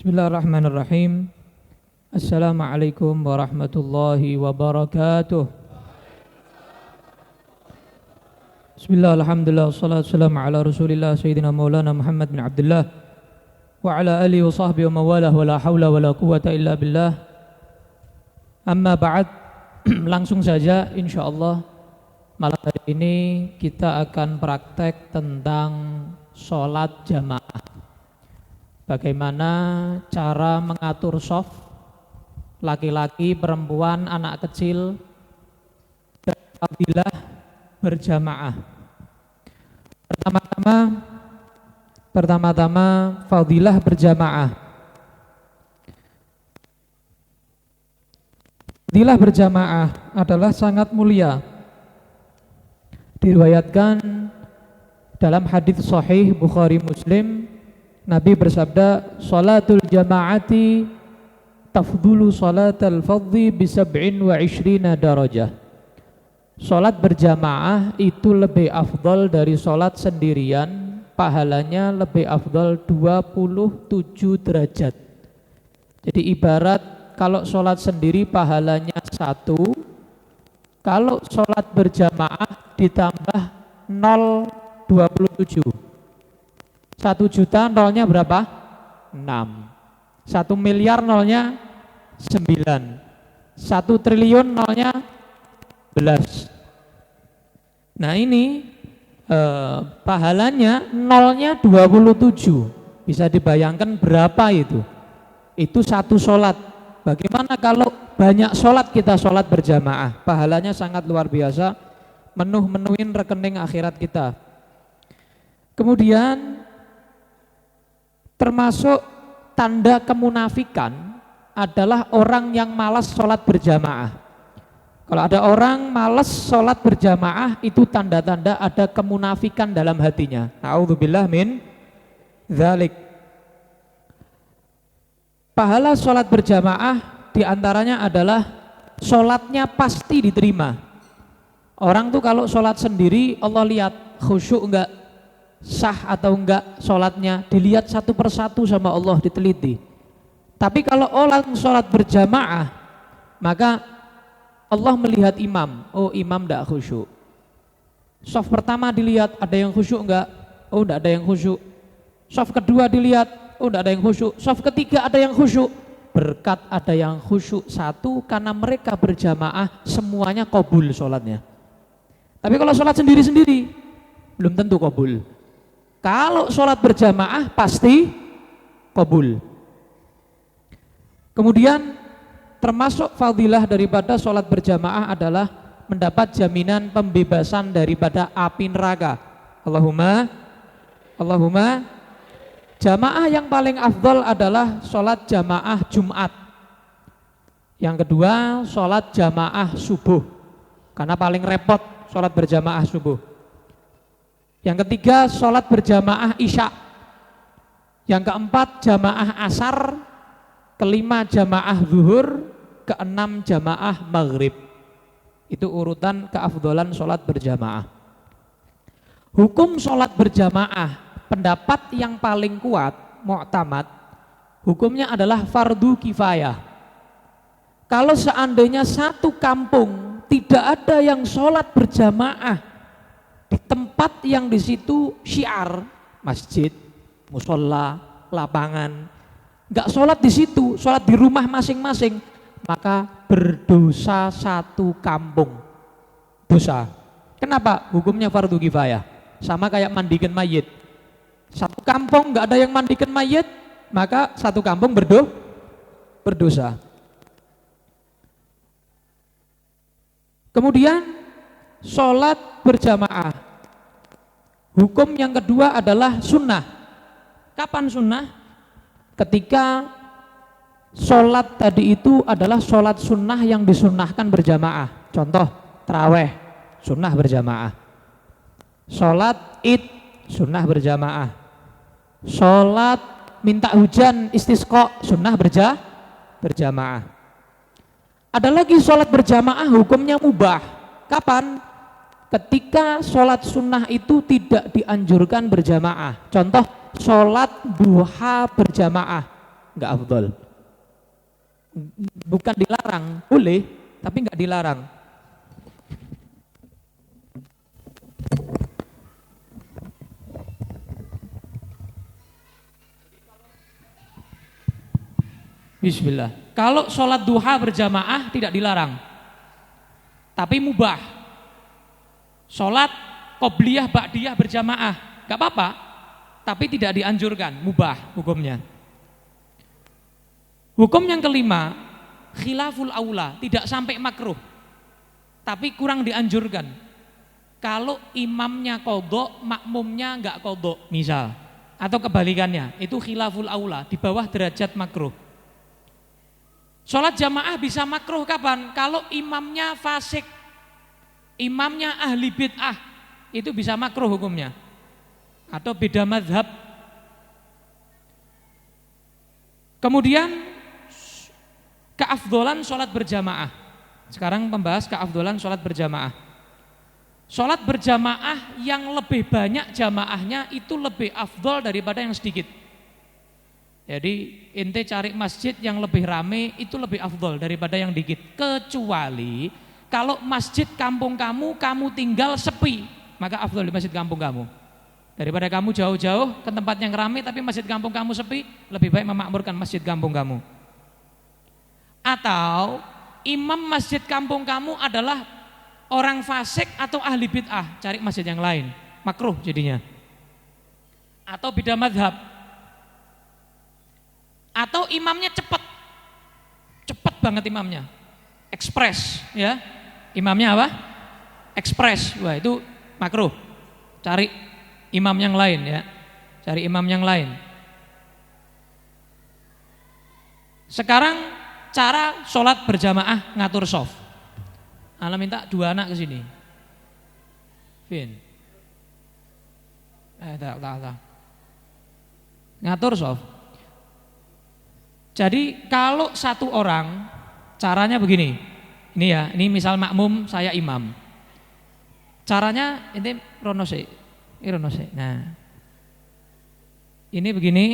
Bismillahirrahmanirrahim. Assalamualaikum warahmatullahi wabarakatuh. Bismillah, alhamdulillah, wassalatu wassalamu ala rasulillah Sayyidina Maulana Muhammad bin Abdullah wa ala alihi wa sahbihi wa mawalah wa la hawla wa la quwata illa billah. Amma ba'd. Langsung saja insyaallah malam hari ini kita akan praktek tentang sholat jamaah. Bagaimana cara mengatur shaf laki-laki, perempuan, anak kecil dan fadilah berjamaah. Pertama-tama fadilah berjamaah. Fadilah berjamaah adalah sangat mulia. Diriwayatkan dalam hadis sahih Bukhari Muslim, Nabi bersabda, "Salatul jama'ati tafdulu salatal fadhi bi 27 darajah." Salat berjamaah itu lebih afdal dari salat sendirian, pahalanya lebih afdal 27 derajat. Jadi ibarat kalau salat sendiri pahalanya 1, kalau salat berjamaah ditambah 0,27. 1 juta nolnya berapa? 6. 1 miliar nolnya 9. 1 triliun nolnya 11. Nah ini pahalanya nolnya 27. Bisa dibayangkan berapa itu? Itu 1 sholat. Bagaimana kalau banyak sholat kita sholat berjamaah? Pahalanya sangat luar biasa, menuhin rekening akhirat kita. Kemudian termasuk tanda kemunafikan adalah orang yang malas sholat berjamaah. Kalau ada orang malas sholat berjamaah, itu tanda-tanda ada kemunafikan dalam hatinya. A'udzubillah min dzalik. Pahala sholat berjamaah diantaranya adalah sholatnya pasti diterima. Orang tuh kalau sholat sendiri Allah lihat khusyuk enggak, sah atau enggak sholatnya, dilihat satu persatu sama Allah, diteliti. Tapi kalau orang sholat berjamaah, maka Allah melihat imam, oh imam enggak khusyuk. Shaf pertama dilihat ada yang khusyuk enggak, oh enggak ada yang khusyuk. Shaf kedua dilihat, oh enggak ada yang khusyuk. Shaf ketiga ada yang khusyuk. Berkat ada yang khusyuk 1, karena mereka berjamaah semuanya qabul sholatnya. Tapi kalau sholat sendiri-sendiri belum tentu qabul. Kalau sholat berjamaah pasti qabul. Kemudian termasuk fadilah daripada sholat berjamaah adalah mendapat jaminan pembebasan daripada api neraka. Allahumma. Jamaah yang paling afdal adalah sholat jamaah Jumat. Yang kedua sholat jamaah subuh, karena paling repot sholat berjamaah subuh. Yang ketiga sholat berjamaah isya. Yang keempat jamaah asar. Kelima jamaah zuhur. Keenam jamaah maghrib. Itu urutan keafdolan sholat berjamaah. Hukum sholat berjamaah, pendapat yang paling kuat, mu'tamad, hukumnya adalah fardu kifayah. Kalau seandainya satu kampung tidak ada yang sholat berjamaah di tempat yang di situ syiar, masjid, musola, lapangan, nggak sholat di situ, sholat di rumah masing-masing, maka berdosa satu kampung. Dosa. Kenapa? Hukumnya fardu kifayah. Sama kayak mandikan mayit. Satu kampung nggak ada yang mandikan mayit, maka satu kampung berdosa. Kemudian sholat berjamaah. Hukum yang kedua adalah sunnah. Kapan sunnah? Ketika sholat tadi itu adalah sholat sunnah yang disunnahkan berjamaah. Contoh, taraweh, sunnah berjamaah. Sholat id, sunnah berjamaah. Sholat minta hujan, istisqa, sunnah berjamaah. Ada lagi sholat berjamaah hukumnya mubah. Kapan? Ketika sholat sunnah itu tidak dianjurkan berjamaah. Contoh, sholat duha berjamaah. enggak afdol. Bukan dilarang, boleh, tapi enggak dilarang. Bismillah. Kalau sholat duha berjamaah tidak dilarang, tapi mubah. Sholat qobliyah ba'diyah berjamaah, gak apa-apa, tapi tidak dianjurkan, mubah hukumnya. Hukum yang kelima, khilaful aula, tidak sampai makruh, tapi kurang dianjurkan. Kalau imamnya qodho, makmumnya gak qodho, misal, atau kebalikannya, itu khilaful aula, di bawah derajat makruh. Sholat jamaah bisa makruh kapan? Kalau imamnya fasik, imamnya ahli bid'ah, itu bisa makruh hukumnya. Atau beda mazhab. Kemudian keafdolan sholat berjamaah. Sekarang membahas keafdolan sholat berjamaah. Sholat berjamaah yang lebih banyak jamaahnya itu lebih afdol daripada yang sedikit. Jadi ente cari masjid yang lebih rame itu lebih afdol daripada yang dikit. Kecuali kalau masjid kampung kamu tinggal sepi, maka afdol di masjid kampung kamu. Daripada kamu jauh-jauh ke tempat yang rame tapi masjid kampung kamu sepi, lebih baik memakmurkan masjid kampung kamu. Atau imam masjid kampung kamu adalah orang fasik atau ahli bid'ah, cari masjid yang lain, makruh jadinya. Atau beda mazhab. Atau imamnya cepat banget imamnya, ekspres ya, imamnya apa? Ekspres, wah itu makruh, cari imam yang lain ya, cari imam yang lain. Sekarang cara sholat berjamaah ngatur soft. Ana minta 2 anak ke sini. Vin. Tak. Ngatur soft. Jadi kalau satu orang caranya begini, ini ya, ini misal makmum saya imam. Caranya ini ronose. Nah, ini begini.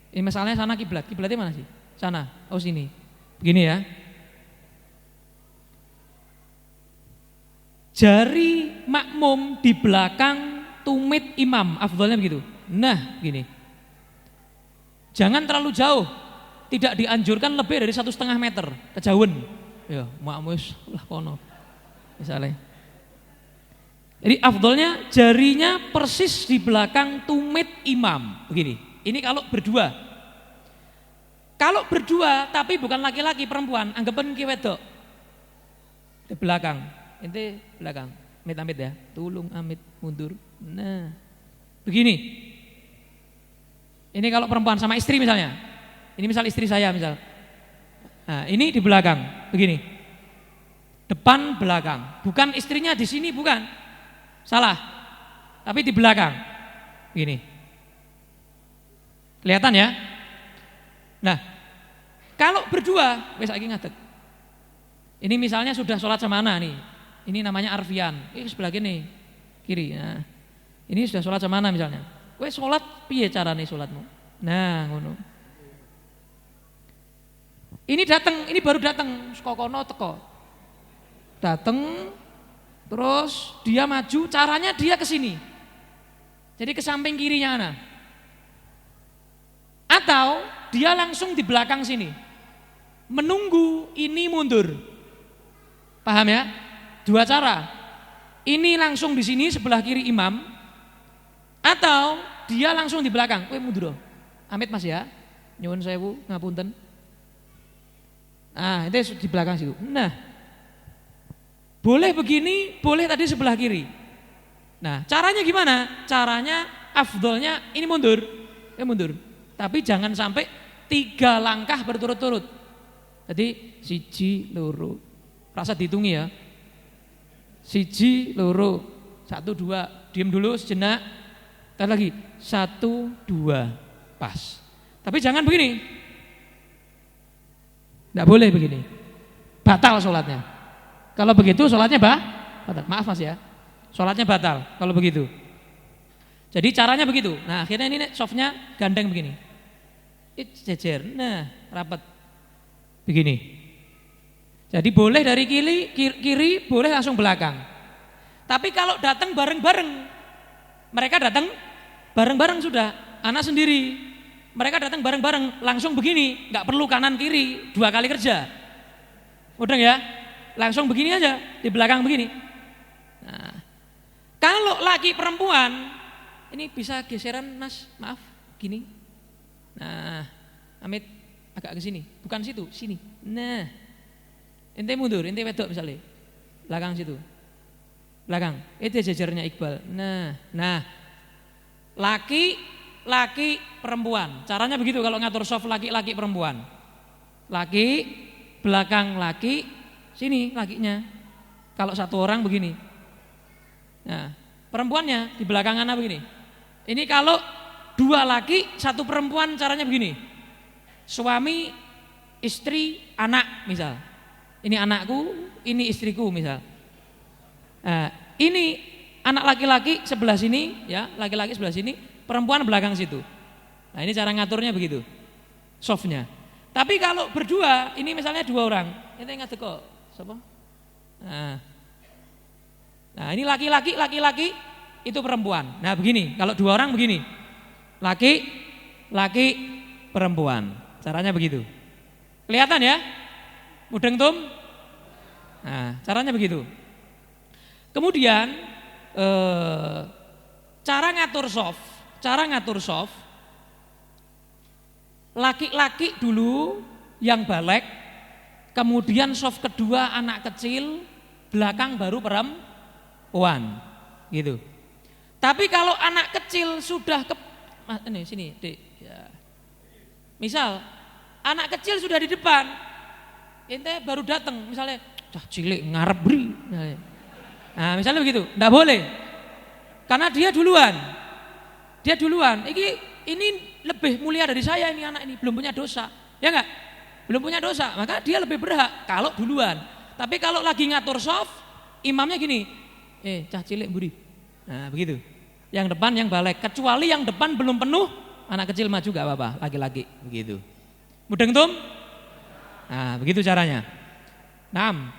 Ini misalnya sana kiblatnya mana sih? Sana, oh sini. Begini ya. Jari makmum di belakang tumit imam, afdolnya begitu. Nah, gini. Jangan terlalu jauh. Tidak dianjurkan lebih dari 1,5 meter kejauhan. Ya, makmus lah kono. Misalnya. Jadi afdolnya jarinya persis di belakang tumit imam. Begini. Ini kalau berdua. Kalau berdua tapi bukan laki-laki, perempuan, anggapan ki wedok. Di belakang. Ente belakang. Amit-amit ya. Tulung amit mundur. Nah. Begini. Ini kalau perempuan sama istri misalnya. Ini misal istri saya misal. Nah, ini di belakang, begini. Depan belakang. Bukan istrinya di sini, bukan. Salah. Tapi di belakang. Begini. Kelihatan ya? Nah, kalau berdua, wes saiki ngadeg. Ini misalnya sudah sholat semana nih. Ini namanya Arfian. Sebelah gini, kiri. Nah, ini sudah sholat semana misalnya. Wes sholat piye carane sholatmu? Nah, ngono. Ini datang, ini baru datang, kokono teko. Datang, terus dia maju, caranya dia ke sini. Jadi ke samping kirinya ana. Atau dia langsung di belakang sini. Menunggu ini mundur. Paham ya? 2 cara. Ini langsung di sini sebelah kiri imam. Atau dia langsung di belakang. Kowe mundur. Amit Mas ya. Nyuwun sewu, ngapunten. Nah, itu di belakang situ. Nah, boleh begini, boleh tadi sebelah kiri. Nah, caranya gimana? Caranya afdolnya ini mundur, mundur. Tapi jangan sampai 3 langkah berturut-turut. Jadi 1, 2, rasa dihitungi ya. 1, 2, 1, 2, diam dulu sejenak. Ntar lagi 1, 2, pas. Tapi jangan begini. Tidak boleh begini, batal sholatnya. Kalau begitu sholatnya batal. Maaf Mas ya, sholatnya batal kalau begitu. Jadi caranya begitu. Nah akhirnya ini softnya gandeng begini. jejer. Nah, rapat. Begini. Jadi boleh dari kiri boleh langsung belakang. Tapi kalau datang bareng-bareng, mereka datang bareng-bareng sudah, anak sendiri. Mereka datang bareng-bareng, langsung begini, nggak perlu kanan kiri, 2 kali kerja. Udah ya, langsung begini aja, di belakang begini. Nah, kalau laki perempuan, ini bisa geseran mas, maaf, gini. Nah, Amit agak ke sini, bukan situ, sini. Nah, ente mundur, ente wedok misalnya, belakang situ. Belakang, itu jajarnya Iqbal. Nah, laki perempuan. Caranya begitu kalau ngatur soft laki perempuan. Laki belakang laki, sini lakinya. Kalau satu orang begini. Nah, perempuannya di belakang anak begini. Ini kalau 2 laki, 1 perempuan caranya begini. Suami, istri, anak misal. Ini anakku, ini istriku misal. Nah, ini anak laki-laki sebelah sini, ya, laki-laki sebelah sini, perempuan belakang situ. Nah, ini cara ngaturnya begitu, softnya. Tapi kalau berdua, ini misalnya 2 orang, ini ngadek kok, siapa? Nah, ini laki-laki, itu perempuan. Nah, begini, kalau 2 orang begini, laki, perempuan. Caranya begitu. Kelihatan ya? Mudeng tum? Nah, caranya begitu. Kemudian cara ngatur soft, laki-laki dulu yang balik, kemudian soft kedua anak kecil, belakang baru perempuan, gitu. Tapi kalau anak kecil sudah ini sini, Dek. Ya. Misal anak kecil sudah di depan, ente baru datang, misalnya, cah cilik ngarep beri. Nah, misalnya begitu, enggak boleh. Karena dia duluan. Ini lebih mulia dari saya, ini anak ini belum punya dosa. Ya enggak? Belum punya dosa, maka dia lebih berhak kalau duluan. Tapi kalau lagi ngatur soft, imamnya gini, cah cilik buri. Nah, begitu. Yang depan yang balik, kecuali yang depan belum penuh, anak kecil maju gak apa-apa, laki-laki, begitu. Mudeng tum? Nah, begitu caranya. 6.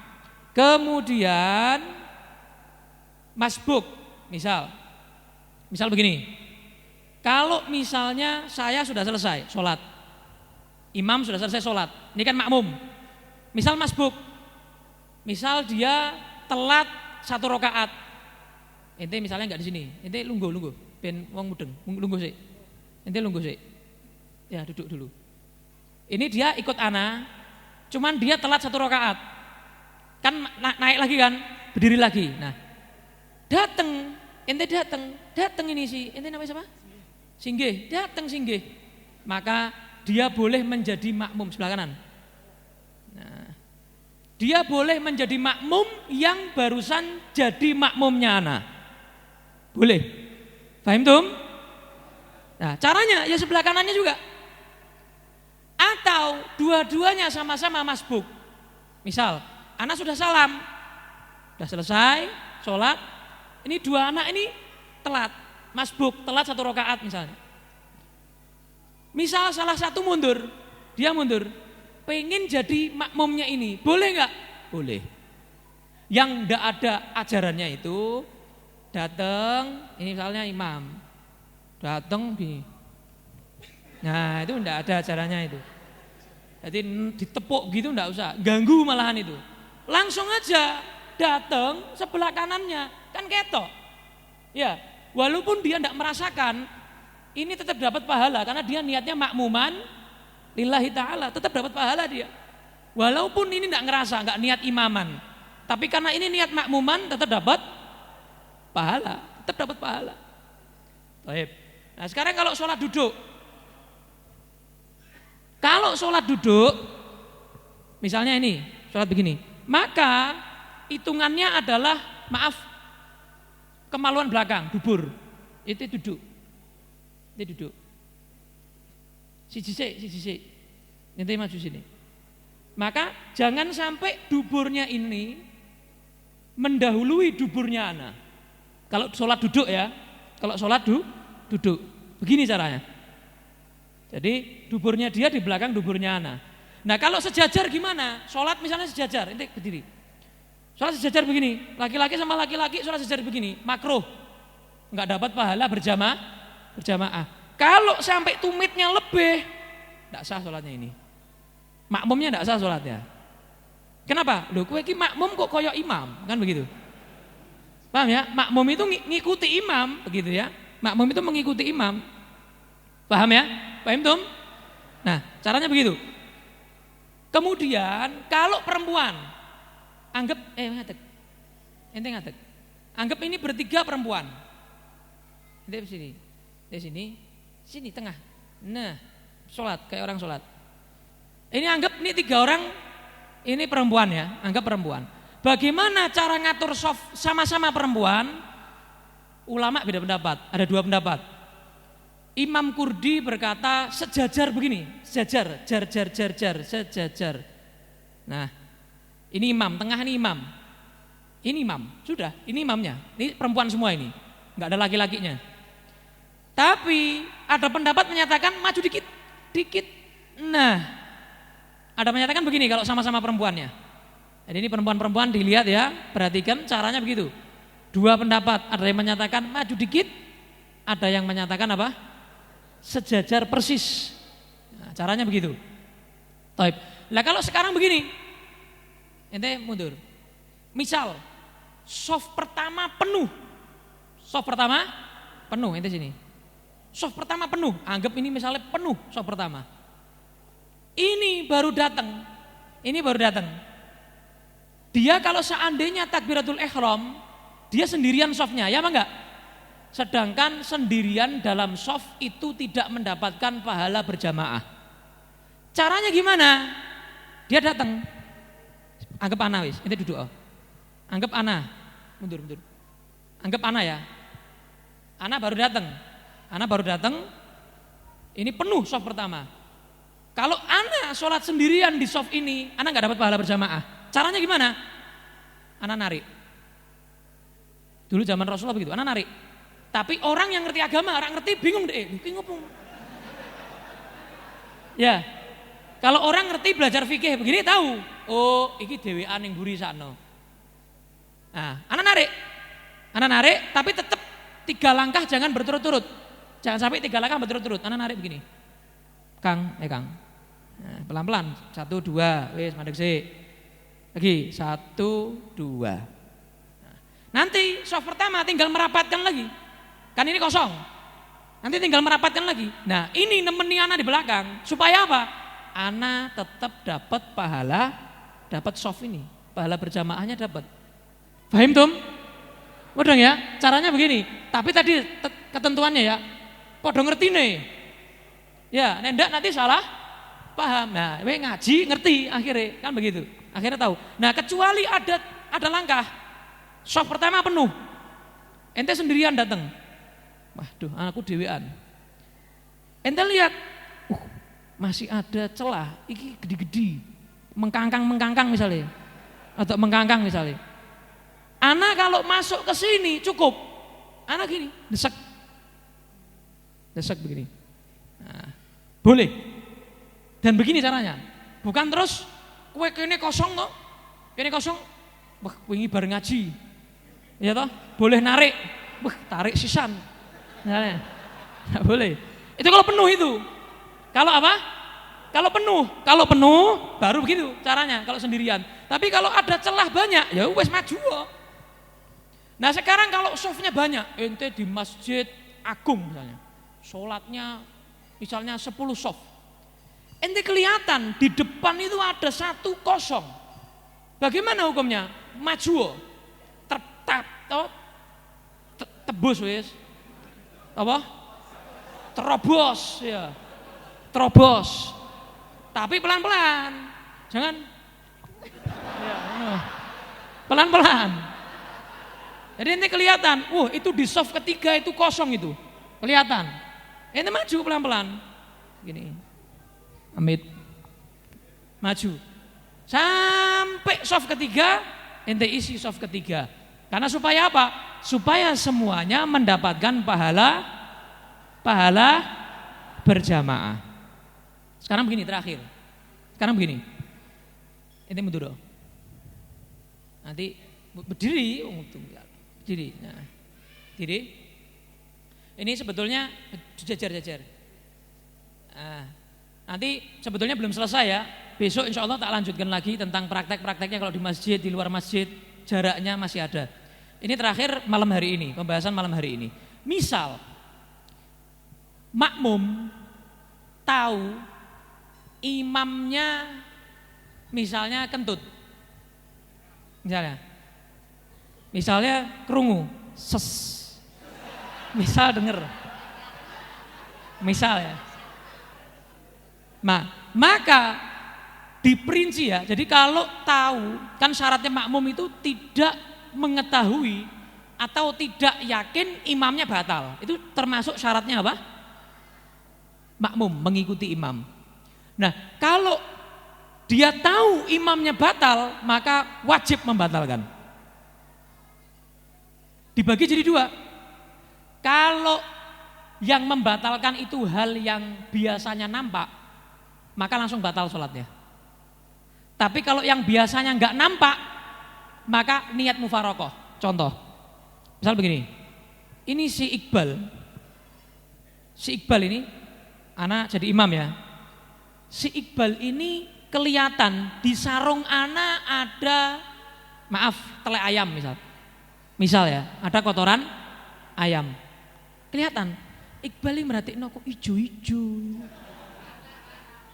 Kemudian masbuk, misal begini, kalau misalnya saya sudah selesai sholat, imam sudah selesai sholat, ini kan makmum, misal masbuk, misal dia telat 1 rakaat, ente misalnya nggak di sini, ente lungguh, ben wong mudeng, lungguh sih, ente lungguh sih, ya duduk dulu, ini dia ikut ana, cuman dia telat 1 rakaat, kan naik lagi kan, berdiri lagi, nah ente dateng ini sih, ente namanya siapa? Singgih, dateng singgih. Maka dia boleh menjadi makmum sebelah kanan. Nah, dia boleh menjadi makmum yang barusan jadi makmumnya anak. Boleh. Paham tum? Nah, caranya ya sebelah kanannya juga. Atau dua-duanya sama-sama masbuk. Misal, anak sudah salam, sudah selesai sholat. Ini 2 anak ini telat, masbuk, telat 1 rakaat misalnya. Misal salah satu mundur, dia mundur, pengen jadi makmumnya ini, boleh nggak? Boleh. Yang nggak ada ajarannya itu datang, ini misalnya imam, datang gini. Nah itu nggak ada ajarannya itu. Jadi ditepuk gitu nggak usah, ganggu malahan itu. Langsung aja datang sebelah kanannya. Kan ketok, ya. Walaupun dia tidak merasakan, ini tetap dapat pahala karena dia niatnya makmuman, lillahi ta'ala, tetap dapat pahala dia. Walaupun ini tidak ngerasa, nggak niat imaman, tapi karena ini niat makmuman, tetap dapat pahala, Baik. Nah sekarang kalau sholat duduk, misalnya ini sholat begini, maka hitungannya adalah kemaluan belakang, dubur. Itu duduk. Siji. Nanti maju sini. Maka jangan sampai duburnya ini mendahului duburnya anak. Kalau sholat duduk ya, kalau sholat duduk. Begini caranya. Jadi duburnya dia di belakang duburnya ana. Nah kalau sejajar gimana? Sholat misalnya sejajar, ente berdiri. Sholat sejajar begini, laki-laki sama laki-laki sholat sejajar begini, makruh. Enggak dapat pahala berjamaah. Kalau sampai tumitnya lebih, enggak sah sholatnya ini. Makmumnya enggak sah sholatnya. Kenapa? Loh kowe iki makmum kok koyok imam, kan begitu. Paham ya? Makmum itu ngikuti imam, begitu ya. Makmum itu mengikuti imam. Paham ya? Paham Tum? Nah, caranya begitu. Kemudian kalau perempuan, anggap ente ngatek. Anggap ini bertiga perempuan. Ente sini tengah. Nah, sholat kayak orang sholat. Ini anggap ini 3 orang, ini perempuan ya, anggap perempuan. Bagaimana cara ngatur soft sama-sama perempuan? Ulama beda pendapat, ada 2 pendapat. Imam Kurdi berkata sejajar begini, sejajar, sejajar. Nah, ini imam, tengah ini imam. Ini imam, sudah, ini imamnya. Ini perempuan semua ini, nggak ada laki-lakinya. Tapi ada pendapat menyatakan maju dikit. Nah, ada menyatakan begini kalau sama-sama perempuannya. Jadi ini perempuan-perempuan dilihat ya, perhatikan caranya begitu. 2 pendapat, ada yang menyatakan maju dikit, ada yang menyatakan apa? Sejajar persis. Nah, caranya begitu. Taib. Lah kalau sekarang begini, ente mundur. Misal, soft pertama penuh, ente sini. Soft pertama penuh, anggap ini misalnya penuh soft pertama. Ini baru datang. Dia kalau seandainya takbiratul ihram, dia sendirian softnya, ya apa enggak? Sedangkan sendirian dalam soft itu tidak mendapatkan pahala berjamaah. Caranya gimana? Dia datang. Anggap ana wis, ente duduk. Anggap ana. Mundur. Anggap ana ya. Ana baru datang. Ini penuh soft pertama. Kalau ana sholat sendirian di soft ini, ana enggak dapat pahala berjamaah. Caranya gimana? Ana narik. Dulu zaman Rasulullah begitu, ana narik. Tapi orang yang ngerti agama, orang ngerti bingung deh, iki ngopo. Ya. Kalau orang ngerti belajar fikih begini tahu, oh iki dhewean ning mburi sakno. Nah, ana narik tapi tetap 3 langkah jangan berturut-turut. Jangan sampai 3 langkah berturut-turut. Ana narik begini. Kang. Nah, pelan-pelan. 1 2, wis mandek sik. Lagi 1 2. Nah, nanti soft pertama tinggal merapatkan lagi. Kan ini kosong. Nanti tinggal merapatkan lagi. Nah, ini nemeni ana di belakang. Supaya apa? Ana tetap dapat pahala, dapat soft ini. Pahala berjamaahnya dapat. Paham Tum? Mudah ya? Caranya begini. Tapi tadi ketentuannya ya. Podo ngerti nih. Ya, nendak nanti salah paham. Nah, ngaji ngerti akhirnya, kan begitu. Akhirnya tahu. Nah, kecuali ada langkah. Soft pertama penuh. Ente sendirian datang. Waduh, anakku dewean. Ente lihat, masih ada celah, iki gede-gede, mengkangkang misalnya, atau mengkangkang misalnya. Anak kalau masuk ke sini cukup, anak gini, desek begini. Nah, boleh. Dan begini caranya, bukan terus, kue kene kosong toh, wah wingi bareng ngaji, ya toh, boleh narik, wah tarik sisan. Misalnya, nggak boleh. Itu kalau penuh itu. Kalau apa? Kalau penuh baru begitu caranya. Kalau sendirian. Tapi kalau ada celah banyak, ya wes maju. Nah sekarang kalau softnya banyak, ente di masjid agung misalnya, sholatnya misalnya 10 soft. Ente kelihatan di depan itu ada 1 kosong. Bagaimana hukumnya? Maju. Tebus wes. Apa? Terobos ya. Terobos. Tapi pelan-pelan. Jangan ya, pelan-pelan. Jadi ini kelihatan, itu di soft ketiga itu kosong itu. Kelihatan. Ini maju pelan-pelan. Gini. Amit. Maju. Sampai soft ketiga, ente isi soft ketiga. Karena supaya apa? Supaya semuanya mendapatkan pahala berjamaah. Sekarang begini terakhir. Sekarang begini. Ente mundur. Nanti berdiri, berdiri. Nah, berdiri. Ini sebetulnya jajar-jajar. Nah, nanti sebetulnya belum selesai ya. Besok insya Allah tak lanjutkan lagi tentang praktek-prakteknya kalau di masjid, di luar masjid, jaraknya masih ada. Ini terakhir malam hari ini, pembahasan malam hari ini. Misal, makmum tahu imamnya misalnya kentut. Misalnya kerungu, ses. Misal denger. Misal ya. Nah, maka diperinci ya. Jadi kalau tahu, kan syaratnya makmum itu tidak mengetahui atau tidak yakin imamnya batal. Itu termasuk syaratnya apa? Makmum mengikuti imam. Nah, kalau dia tahu imamnya batal, maka wajib membatalkan. Dibagi jadi dua. Kalau yang membatalkan itu hal yang biasanya nampak, maka langsung batal sholatnya. Tapi kalau yang biasanya nggak nampak, maka niat mufarokoh. Contoh, misal begini, ini si Iqbal ini, anak jadi imam ya. Si Iqbal ini kelihatan di sarung anak ada, maaf, tele ayam misal ya, ada kotoran ayam. Kelihatan, Iqbal ini merhatiin kok ijo-ijo.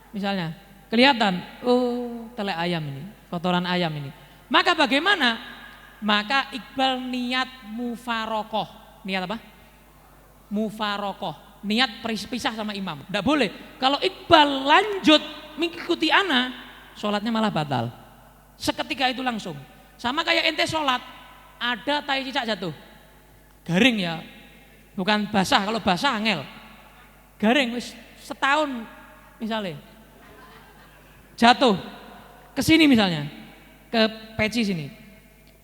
Misalnya, kelihatan, oh tele ayam ini, kotoran ayam ini. Maka bagaimana? Maka Iqbal niat mufarokoh. Niat apa? Mufarokoh. Niat pisah sama imam. Tidak boleh. Kalau Iqbal lanjut mengikuti ana, sholatnya malah batal. Seketika itu langsung. Sama kayak ente sholat, ada tai cicak jatuh. Garing ya, bukan basah. Kalau basah angel. Garing, wis setahun misalnya. Jatuh ke sini misalnya, ke peci sini,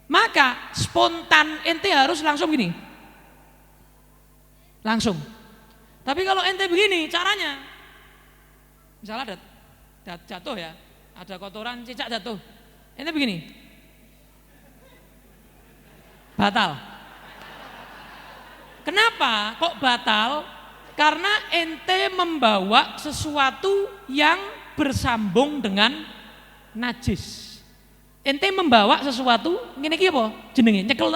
maka spontan ente harus langsung gini, langsung. Tapi kalau ente begini caranya, misalnya ada jatuh ya, ada kotoran cicak jatuh, ente begini, batal. Kenapa kok batal? Karena ente membawa sesuatu yang bersambung dengan najis. Ente membawa sesuatu, ngene iki apa? Jenenge nyekel.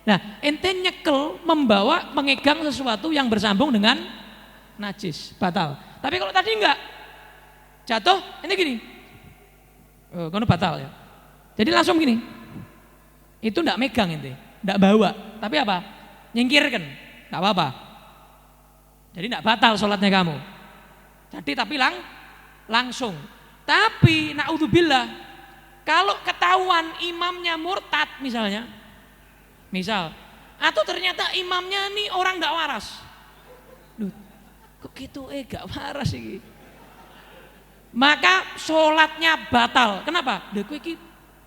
Nah, ente nyekel membawa mengegang sesuatu yang bersambung dengan najis, batal. Tapi kalau tadi enggak jatuh, ini gini. Oh, kono batal ya. Jadi langsung gini. Itu enggak megang ente, enggak bawa. Tapi apa? Nyingkirkan. Enggak apa-apa. Jadi enggak batal sholatnya kamu. Jadi tapi langsung. Tapi naudzubillah, kalau ketahuan imamnya murtad misalnya, atau ternyata imamnya nih orang gak waras. Duh, kok gitu gak waras ini. Maka sholatnya batal. Kenapa? Lha kowe iki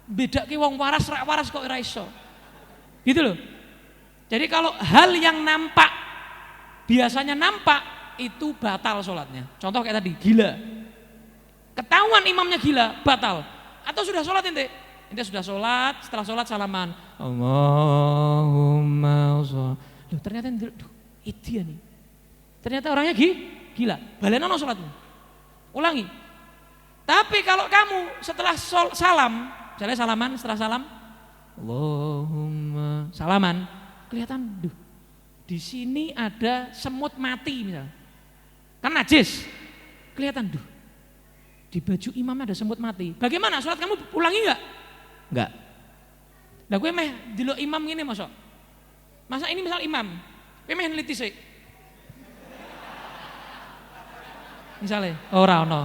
bedake wong waras rak waras kok ora iso. Gitu loh. Jadi kalau hal yang nampak, biasanya nampak, itu batal sholatnya. Contoh kayak tadi, gila. Ketahuan imamnya gila, batal. Atau sudah sholat ente sudah sholat, setelah sholat salaman, Allahumma sholli. Loh ternyata itu ya nih. Ternyata orangnya gila. Balenono sholatmu. Ulangi. Tapi kalau kamu setelah salam, misalnya salaman, setelah salam, Allahumma salaman, kelihatan, di sini ada semut mati misalnya. Kan najis. Kelihatan, di baju imam ada semut mati. Bagaimana? Sholat kamu ulangi enggak? Enggak. Lah gue meh delok imam ngene masa. Masa ini misal imam, gue meh neliti sik. Misalnya, ora ono.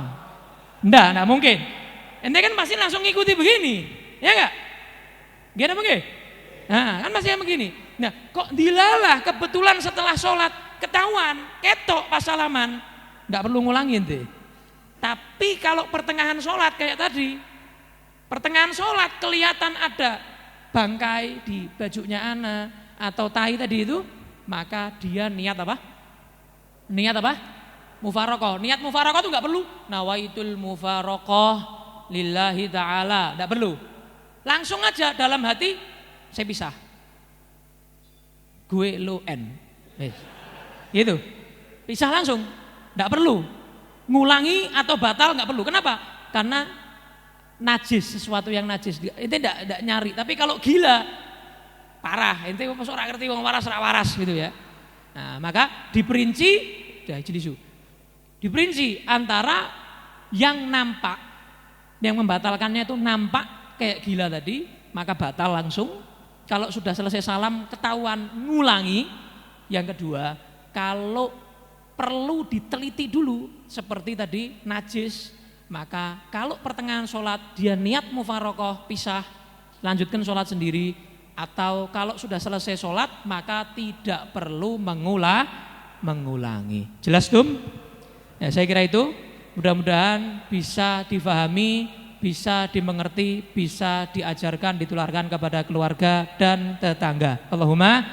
Enggak mungkin. Ente kan pasti langsung ngikuti begini. Ya enggak? Gimana mungkin? Nah, kan masih begini. Nah, kok dilalah kebetulan setelah sholat ketahuan, ketok pas salaman, enggak perlu ngulangi ente. Tapi kalau pertengahan sholat kayak tadi, pertengahan sholat kelihatan ada bangkai di bajunya ana atau tai tadi itu, maka dia niat apa? Niat apa? mufarokoh. Niat mufarokoh itu nggak perlu. Nawaitul mufarokoh lillahi ta'ala. Nggak perlu. Langsung aja dalam hati saya pisah. Gue lo N. Gitu. Pisah langsung. Nggak perlu. Ngulangi atau batal nggak perlu. Kenapa? Karena najis, sesuatu yang najis. Ente nggak nyari. Tapi kalau gila parah. Ente masuk ora ngerti wong waras gitu ya. Nah, maka diperinci diperinci antara yang nampak, yang membatalkannya itu nampak kayak gila tadi, maka batal langsung. Kalau sudah selesai salam ketahuan ngulangi. Yang kedua, kalau perlu diteliti dulu seperti tadi najis, maka kalau pertengahan sholat dia niat mufarokoh pisah, lanjutkan sholat sendiri, atau kalau sudah selesai sholat maka tidak perlu mengulangi. Jelas Dum? Ya, saya kira itu mudah-mudahan bisa difahami, bisa dimengerti, bisa diajarkan, ditularkan kepada keluarga dan tetangga. Allahumma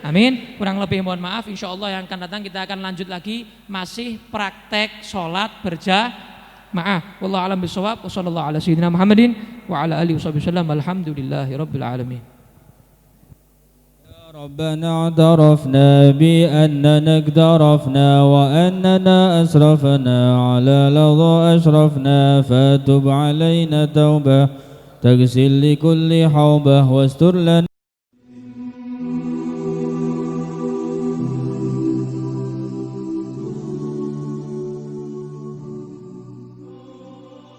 amin. Kurang lebih mohon maaf. Insya Allah yang akan datang kita akan lanjut lagi masih praktek sholat berjamaah. Wallahu a'lam bishawab. Wassallallahu ala sayyidina Muhammadin wa ala alihi wasallam. Alhamdulillahirabbil alamin. ربنا اعترفنا بأننا اقترفنا وأننا أسرفنا على لظى أشرفنا فتب علينا توبة تغسل لكل حوبة واستر لنا